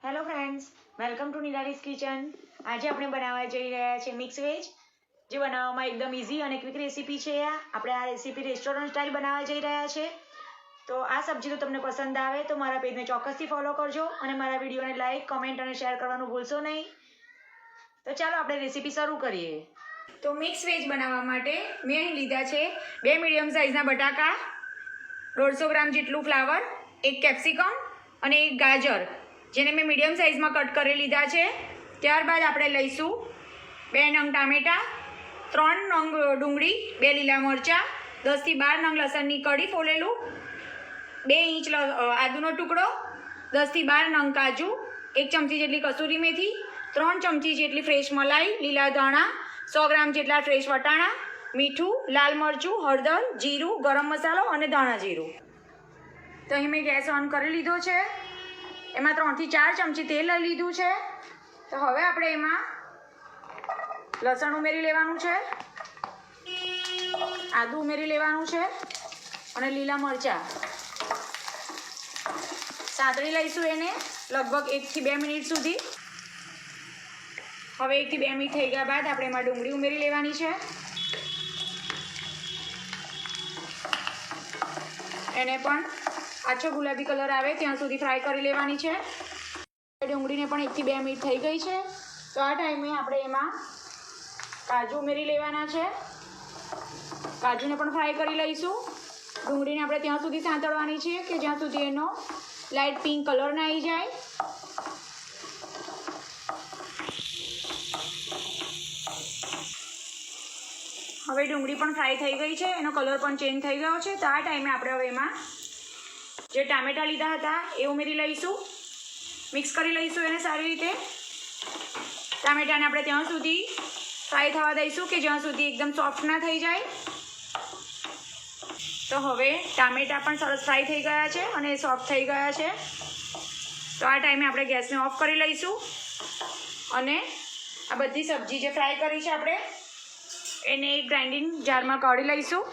Hello friends, welcome to Nirali's kitchen. આજે આપણે બનાવવા જઈ રહ્યા છીએ મિક્સ વેજ, જે બનાવવામાં એકદમ ઇઝી અને ક્વિક રેસીપી છે. આપણે આ રેસીપી રેસ્ટોરન્ટ સ્ટાઇલ બનાવવા જઈ રહ્યા છે. તો આ સબ્જી તો તમને પસંદ આવે તો મારા પેજને ચોક્કસથી ફોલો કરજો અને મારા વિડીયોને લાઇક, કમેન્ટ અને શેર કરવાનું ભૂલશો નહીં. તો ચાલો આપણે રેસીપી શરૂ કરીએ. તો મિક્સ વેજ બનાવવા માટે મેં અહીં લીધા છે 2 મીડિયમ સાઇઝના બટાકા, 150 ગ્રામ જેટલું ફ્લાવર, 1 કેપ્સિકમ અને 1 ગાજર, જેને મેં મીડિયમ સાઇઝમાં કટ કરી લીધા છે. ત્યારબાદ આપણે લઈશું 2 નંગ ટામેટાં, 3 નંગ ડુંગળી, 2 લીલા મરચાં, 10 થી 12 નંગ લસણની કળી ફોલેલું, 2 ઇંચ આદુનો ટુકડો, 10 થી 12 નંગ કાજુ, 1 ચમચી જેટલી કસૂરી મેથી, 3 ચમચી જેટલી ફ્રેશ મલાઈ, લીલા ધાણા, 100 ગ્રામ જેટલા ફ્રેશ વટાણા, મીઠું, લાલ મરચું, હળદર, જીરું, ગરમ મસાલો અને ધાણા જીરું. તો અહીં મેં ગેસ ઓન કરી લીધો છે. એમાં 3 થી 4 ચમચી તેલ લઈ લીધું છે. તો હવે આપણે એમાં લસણ ઉમેરી લેવાનું છે, આદું ઉમેરી લેવાનું છે અને લીલા મરચાં સાંતળી લઈશું એને લગભગ 1 થી 2 મિનિટ સુધી. હવે 1 થી 2 મિનિટ થઈ ગયા બાદ આપણે એમાં ડુંગળી ઉમેરી લેવાની છે. એને પણ આછો ગુલાબી કલર આવે ત્યાં સુધી ફ્રાય કરી લેવાની છે. ડુંગળીને પણ 1 થી 2 મિનિટ થઈ ગઈ છે. તો આ ટાઈમે આપણે એમાં કાજુ ઉમેરી લેવાના છે. કાજુને પણ ફ્રાય કરી લઈશું. ડુંગળીને આપણે ત્યાં સુધી સાંતળવાની છે કે જ્યાં સુધી એનો લાઇટ પિંક કલર ના આવી જાય. હવે ડુંગળી પણ ફ્રાય થઈ ગઈ છે, એનો કલર પણ ચેન્જ થઈ ગયો છે. તો આ ટાઈમે આપણે હવે એમાં જે ટામેટાં લીધા હતા એ ઉમેરી લઈશું. મિક્સ કરી લઈશું એને સારી રીતે. ટામેટાને આપણે ત્યાં સુધી ફ્રાય થવા દઈશું કે જ્યાં સુધી એકદમ સોફ્ટ ના થઈ જાય. તો હવે ટામેટાં પણ સરસ ફ્રાય થઈ ગયા છે અને સોફ્ટ થઈ ગયા છે. તો આ ટાઈમે આપણે ગેસને ઓફ કરી લઈશું અને આ બધી સબ્જી જે ફ્રાય કરી છે આપણે એને એક ગ્રાઇન્ડિંગ જારમાં કાઢી લઈશું.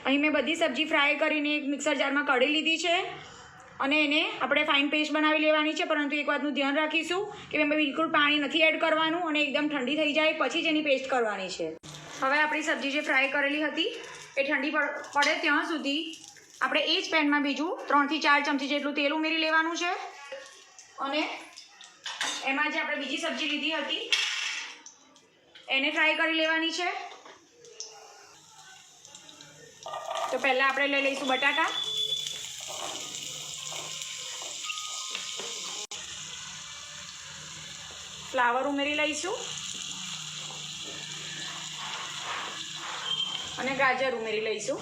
અહીં મેં બધી સબ્જી ફ્રાય કરીને એક મિક્સર જારમાં કાઢી લીધી છે અને એને આપણે ફાઇન પેસ્ટ બનાવી લેવાની છે. પરંતુ એક વાતનું ધ્યાન રાખીશું કે એમાં બિલકુલ પાણી નથી એડ કરવાનું અને એકદમ ઠંડી થઈ જાય પછી જ એની પેસ્ટ કરવાની છે. હવે આપણી સબ્જી જે ફ્રાય કરેલી હતી એ ઠંડી પડે ત્યાં સુધી આપણે એ જ પેનમાં બીજું 3 થી 4 ચમચી જેટલું તેલ ઉમેરી લેવાનું છે અને એમાં જે આપણે બીજી સબ્જી લીધી હતી એને ફ્રાય કરી લેવાની છે. તો પહેલાં આપણે લઈ લઈશું બટાકા. ફ્લાવર ઉમેરી લઈશું અને ગાજર ઉમેરી લઈશું.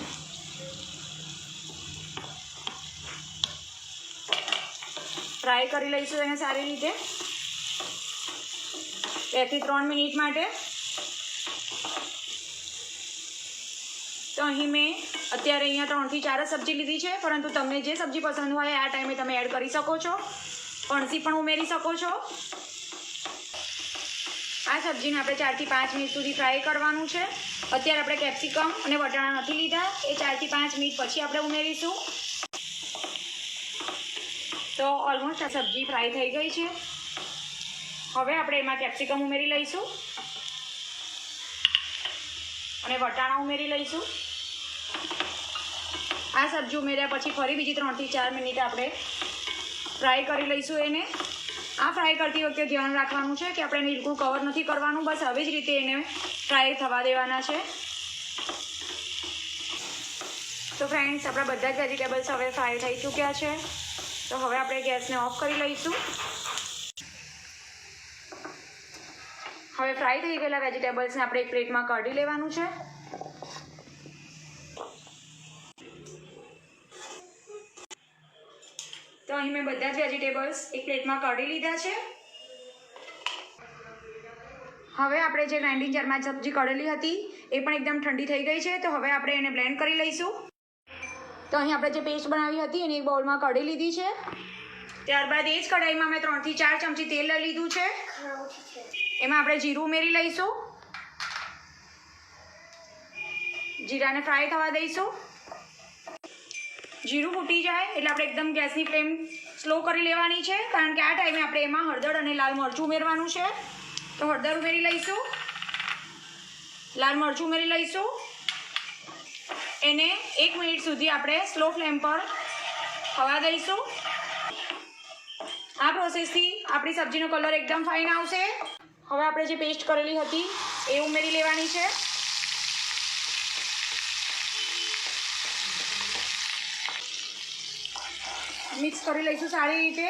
ફ્રાય કરી લઈશું એને સારી રીતે 2 થી 3 મિનિટ માટે. તો અહીં મેં અત્યારે અહીંયા 3 થી 4 સબ્જી લીધી છે, પરંતુ તમને જે સબ્જી પસંદ હોય આ ટાઈમે તમે એડ કરી શકો છો. ફણસી પણ ઉમેરી શકો છો. આ સબ્જીને આપણે 4 થી 5 મિનિટ સુધી ફ્રાય કરવાનું છે. અત્યારે આપણે કેપ્સિકમ અને વટાણા નથી લીધા, એ 4 થી 5 મિનિટ પછી આપણે ઉમેરીશું. તો ઓલમોસ્ટ આ સબ્જી ફ્રાય થઈ ગઈ છે. હવે આપણે એમાં કેપ્સિકમ ઉમેરી લઈશું અને વટાણા ઉમેરી લઈશું. આ સબ્જી ઉમેર્યા પછી ફરી બીજી 3 થી 4 મિનિટ આપણે ફ્રાય કરી લઈશું એને. આ ફ્રાય કરતી વખતે ધ્યાન રાખવાનું છે કે આપણે એને બિલકુલ કવર નથી કરવાનું, બસ આવી જ રીતે એને ફ્રાય થવા દેવાના છે. તો ફ્રેન્ડ્સ, આપણા બધા જ વેજીટેબલ્સ હવે ફ્રાય થઈ ચૂક્યા છે. તો હવે આપણે ગેસને ઓફ કરી લઈશું. હવે ફ્રાય થઈ ગયેલા વેજીટેબલ્સને આપણે એક પ્લેટમાં કાઢી લેવાનું છે. તો અહીં મેં બધા જ વેજીટેબલ્સ એક પ્લેટમાં કાઢી લીધા છે. હવે આપણે જે ગ્રાઇન્ડિંગ જારમાં સબ્જી કાઢેલી હતી એ પણ એકદમ ઠંડી થઈ ગઈ છે. તો હવે આપણે એને બ્લેન્ડ કરી લઈશું. તો અહીં આપણે જે પેસ્ટ બનાવી હતી એને એક બાઉલમાં કાઢી લીધી છે. ત્યારબાદ એ જ કઢાઈમાં મેં 3 થી 4 ચમચી તેલ લઈ લીધું છે એમાં આપણે જીરું ઉમેરી લઈશું. જીરાને ફ્રાય થવા દઈશું. જીરું ફૂટી જાય એટલે આપણે એકદમ ગેસની ફ્લેમ સ્લો કરી લેવાની છે, કારણ કે આ ટાઈમે આપણે એમાં હળદર અને લાલ મરચું ઉમેરવાનું છે. તો હળદર ઉમેરી લઈશું, લાલ મરચું ઉમેરી લઈશું. એને 1 મિનિટ સુધી આપણે સ્લો ફ્લેમ પર થવા દઈશું. આ પ્રોસેસથી આપણી સબ્જીનો કલર એકદમ ફાઇન આવશે. હવે આપણે જે પેસ્ટ કરેલી હતી એ ઉમેરી લેવાની છે. મિક્સ કરી લઈશું સારી રીતે.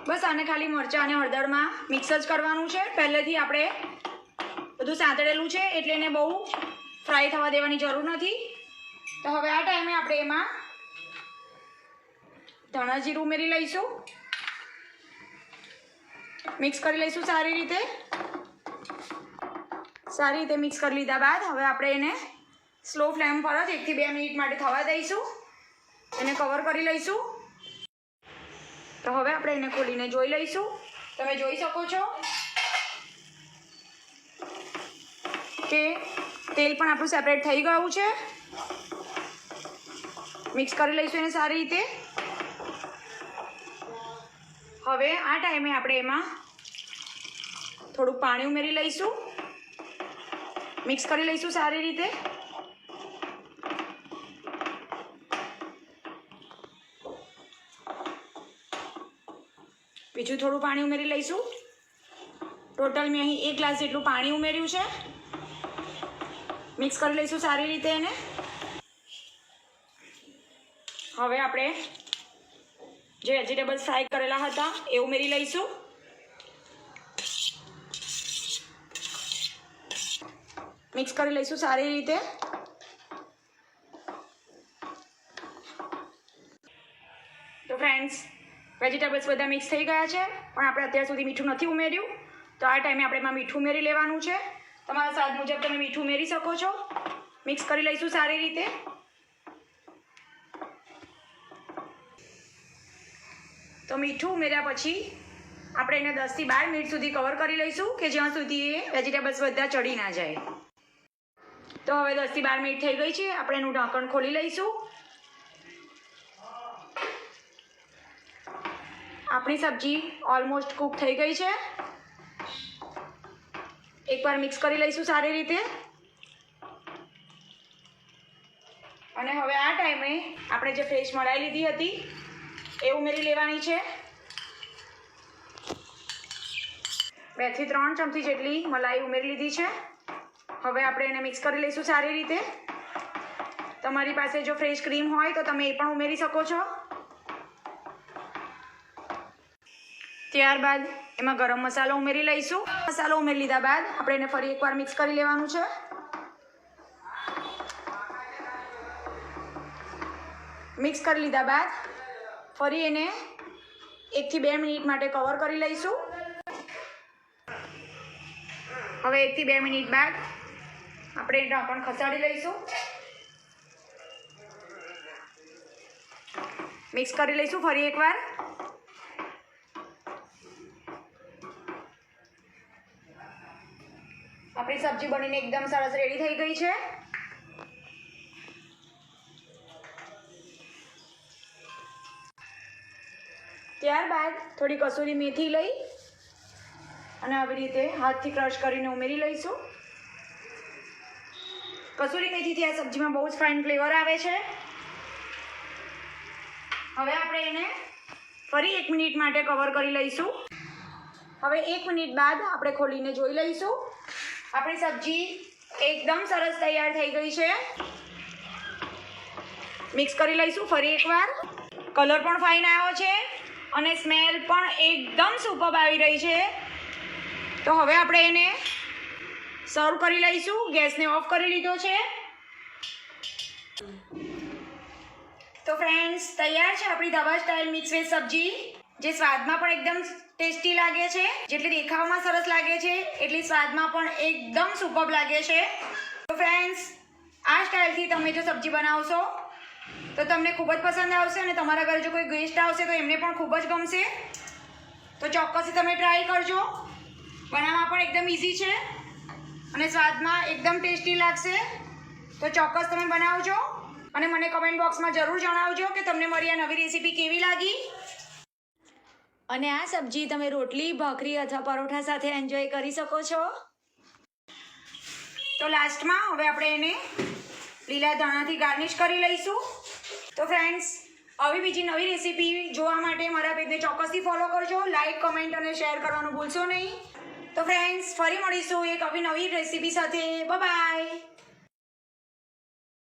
બસ આને ખાલી મરચાં અને હળદરમાં મિક્સ જ કરવાનું છે. પહેલેથી આપણે બધું સાંતળેલું છે એટલે એને બહુ ફ્રાય થવા દેવાની જરૂર નથી. તો હવે આ ટાઈમે આપણે એમાં ધાણા જીરું ઉમેરી લઈશું. મિક્સ કરી લઈશું સારી રીતે. સારી રીતે મિક્સ કરી લીધા બાદ હવે આપણે એને સ્લો ફ્લેમ પર જ 1 થી 2 મિનિટ માટે થવા દઈશું. એને કવર કરી લઈશું. તો હવે આપણે એને ખોલીને જોઈ લઈશું. તમે જોઈ શકો છો કે તેલ પણ આપણું સેપરેટ થઈ ગયું છે. મિક્સ કરી લઈશું એને સારી રીતે. હવે આ ટાઈમે આપણે એમાં થોડુંક પાણી ઉમેરી લઈશું. મિક્સ કરી લઈશું સારી રીતે. બીજું થોડું પાણી ઉમેરી લઈશું. ટોટલ મેં અહીં 1 ગ્લાસ જેટલું પાણી ઉમેર્યું છે. મિક્સ કરી લઈશું સારી રીતે એને. હવે આપણે જે વેજીટેબલ્સ ફ્રાય કરેલા હતા એ ઉમેરી લઈશું. મિક્સ કરી લઈશું સારી રીતે. તો ફ્રેન્ડ્સ, વેજીટેબલ્સ બધા મિક્સ થઈ ગયા છે, પણ આપણે અત્યાર સુધી મીઠું નથી ઉમેર્યું. તો આ ટાઈમે આપણે એમાં મીઠું ઉમેરી લેવાનું છે. તમારા સ્વાદ મુજબ તમે મીઠું ઉમેરી શકો છો. મિક્સ કરી લઈશું સારી રીતે. તો મીઠું ઉમેર્યા પછી આપણે એને 10 થી 12 મિનિટ સુધી કવર કરી લઈશું, કે જ્યાં સુધી એ વેજીટેબલ્સ બધા ચડી ના જાય. તો હવે 10 થી 12 મિનિટ થઈ ગઈ છે. આપણે એનું ઢાંકણ ખોલી લઈશું. આપણી સબ્જી ઓલમોસ્ટ કૂક થઈ ગઈ છે. એકવાર મિક્સ કરી લઈશું સારી રીતે. અને હવે આ ટાઈમે આપણે જે ફ્રેશ મલાઈ લીધી હતી એ ઉમેરી લેવાની છે. 2 થી 3 ચમચી જેટલી મલાઈ ઉમેરી લીધી છે. હવે આપણે એને મિક્સ કરી લઈશું સારી રીતે. તમારી પાસે જો ફ્રેશ ક્રીમ હોય તો તમે એ પણ ઉમેરી શકો છો. ત્યારબાદ એમાં ગરમ મસાલો ઉમેરી લઈશું. મસાલો ઉમેરી લીધા બાદ આપણે એને ફરી એકવાર મિક્સ કરી લેવાનું છે. મિક્સ કરી લીધા બાદ ફરી એને 1 થી 2 મિનિટ માટે કવર કરી લઈશું. હવે 1 થી 2 મિનિટ બાદ આપણે ઢાંકણ ખસાડી લઈશું. મિક્સ કરી લઈશું ફરી એકવાર. આપણી સબ્જી બનીને એકદમ સરસ રેડી થઈ ગઈ છે. ત્યારબાદ થોડી કસૂરી મેથી લઈ અને આવી રીતે હાથથી ક્રશ કરીને ઉમેરી લઈશું. કસૂરી મેથીથી આ સબ્જીમાં બહુ જ ફાઇન ફ્લેવર આવે છે. હવે આપણે એને ફરી 1 મિનિટ માટે કવર કરી લઈશું. હવે 1 મિનિટ બાદ આપણે ખોલીને જોઈ લઈશું. આપણી સબ્જી એકદમ સરસ તૈયાર થઈ ગઈ છે. મિક્સ કરી લઈશું ફરી એકવાર. કલર પણ ફાઇન આવ્યો છે અને સ્મેલ પણ એકદમ સુપર્બ આવી રહી છે. તો હવે આપણે એને સર્વ કરી લઈશું. ગેસને ઓફ કરી લીધો છે. તો ફ્રેન્ડ્સ, તૈયાર છે આપણી ધાબા સ્ટાઇલ મિક્સ વેજ સબ્જી, જે સ્વાદમાં પણ એકદમ ટેસ્ટી લાગે છે. જેટલી દેખાવમાં સરસ લાગે છે એટલી સ્વાદમાં પણ એકદમ સુપર્બ લાગે છે. તો ફ્રેન્ડ્સ, આ સ્ટાઇલથી તમે જો સબ્જી બનાવશો તો તમને ખૂબ જ પસંદ આવશે અને તમારા ઘરે જો કોઈ ગેસ્ટ આવશે તો એમને પણ ખૂબ જ ગમશે. તો ચોક્કસથી તમે ટ્રાય કરજો. બનાવવા પણ એકદમ ઇઝી છે અને સ્વાદમાં એકદમ ટેસ્ટી લાગશે. તો ચોક્કસ તમે બનાવજો અને મને કમેન્ટ બોક્સમાં જરૂર જણાવજો કે તમને મારી આ નવી રેસીપી કેવી લાગી. અને આ સબ્જી તમે રોટલી, ભાખરી અથવા પરોઠા સાથે એન્જોય કરી શકો છો. તો લાસ્ટમાં હવે આપણે એને લીલા ધાણાથી ગાર્નિશ કરી લઈશું. તો ફ્રેન્ડ્સ, આવી બીજી નવી રેસીપી જોવા માટે મારા પેજને ચોક્કસથી ફોલો કરજો. લાઇક, કમેન્ટ અને શેર કરવાનું ભૂલશો નહીં. તો ફ્રેન્ડ્સ, ફરી મળીશું એક આવી નવી રેસીપી સાથે. Bye bye.